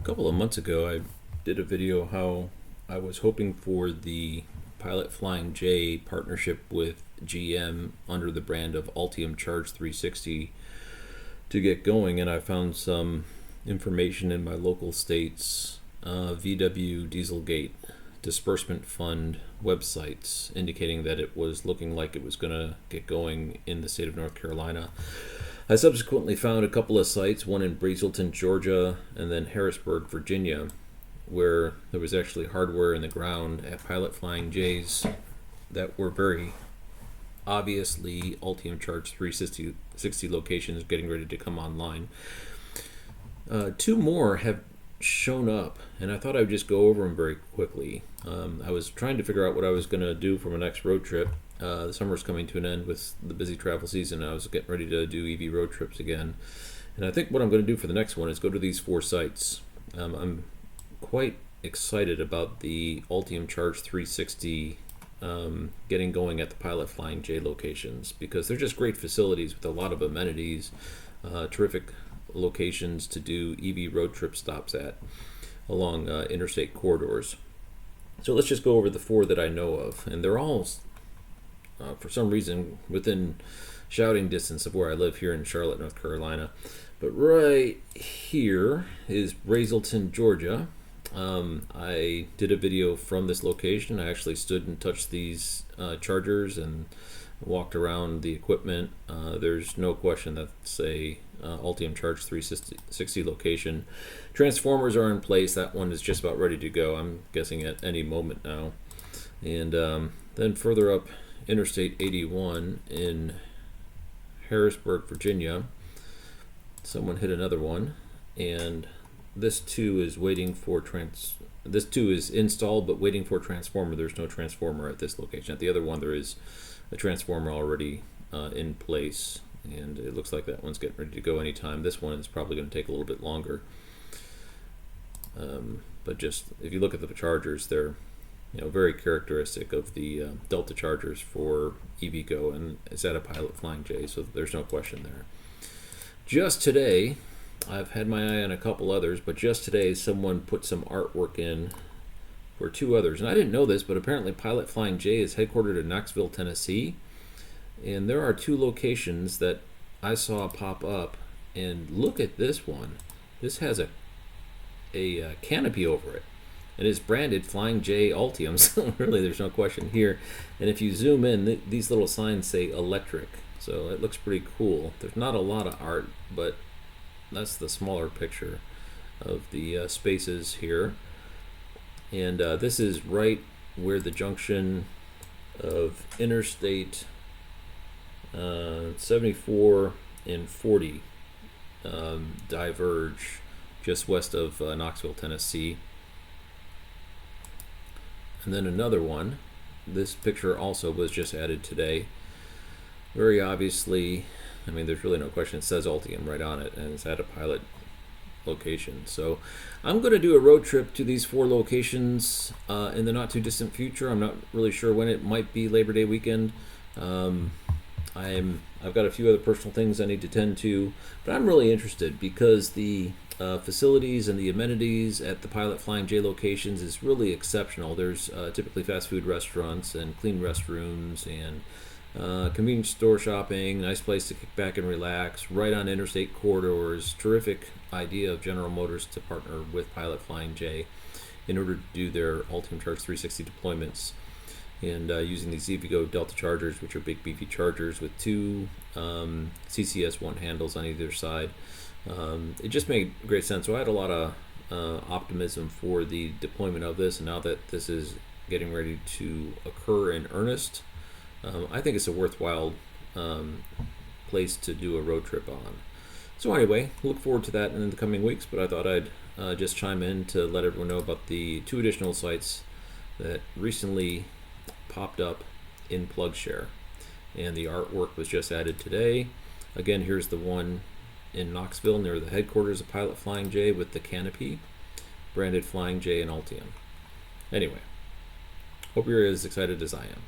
couple of months ago, I did a video how I was hoping for the Pilot Flying J partnership with GM under the brand of Ultium Charge 360 to get going, and I found some information in my local state's VW Dieselgate disbursement fund websites indicating that it was looking like it was going to get going in the state of North Carolina. I subsequently found a couple of sites, one in Braselton, Georgia, and then Harrisonburg, Virginia, where there was actually hardware in the ground at Pilot Flying J's that were very obviously Ultium Charge 360 locations getting ready to come online. Two more have shown up, and I thought I would just go over them very quickly. I was trying to figure out what I was going to do for my next road trip. The summer's coming to an end with the busy travel season. I was getting ready to do EV road trips again. And I think what I'm going to do for the next one is go to these four sites. I'm quite excited about the Ultium Charge 360 getting going at the Pilot Flying J locations because they're just great facilities with a lot of amenities, terrific locations to do EV road trip stops at along interstate corridors. So let's just go over the four that I know of, and they're all for some reason within shouting distance of where I live here in Charlotte, North Carolina. But right here is Braselton, Georgia. I did a video from this location. I actually stood and touched these chargers and walked around the equipment. There's no question that's a Ultium Charge 360 location. Transformers are in place. That one is just about ready to go. I'm guessing at any moment now. And then further up Interstate 81 in Harrisonburg, Virginia, someone hit another one, and this too is waiting for this too is installed but waiting for a transformer. There's no transformer at this location. At the other one there is a transformer already in place, and it looks like that one's getting ready to go anytime. This one is probably going to take a little bit longer, but just if you look at the chargers, they're very characteristic of the Delta chargers for EVgo, and it's at a Pilot Flying J, so there's no question there. Just today, I've had my eye on a couple others, but just today someone put some artwork in for two others, and I didn't know this, but apparently Pilot Flying J is headquartered in Knoxville, Tennessee, and there are two locations that I saw pop up, and look at this one. This has a canopy over it. It is branded Flying J Ultium, so really there's no question here. And if you zoom in, these little signs say electric, so it looks pretty cool. There's not a lot of art, but that's the smaller picture of the spaces here. And this is right where the junction of Interstate 74 and 40 diverge just west of Knoxville, Tennessee. And then another one, this picture also was just added today. Very obviously, I mean, there's really no question, it says Ultium right on it, and it's at a pilot location. So I'm going to do a road trip to these four locations in the not too distant future. I'm not really sure when. It might be Labor Day weekend. I've got a few other personal things I need to tend to, but I'm really interested because the facilities and the amenities at the Pilot Flying J locations is really exceptional. There's typically fast food restaurants and clean restrooms and convenience store shopping, nice place to kick back and relax, right on interstate corridors. Terrific idea of General Motors to partner with Pilot Flying J in order to do their Ultium Charge 360 deployments, and using these EVgo Delta chargers, which are big beefy chargers with two CCS1 handles on either side. It just made great sense. So I had a lot of optimism for the deployment of this, and now that this is getting ready to occur in earnest, I think it's a worthwhile place to do a road trip on. So anyway, look forward to that in the coming weeks, but I thought I'd just chime in to let everyone know about the two additional sites that recently popped up in PlugShare, and the artwork was just added today. Again, here's the one in Knoxville near the headquarters of Pilot Flying J with the canopy, branded Flying J and Ultium. Anyway, hope you're as excited as I am.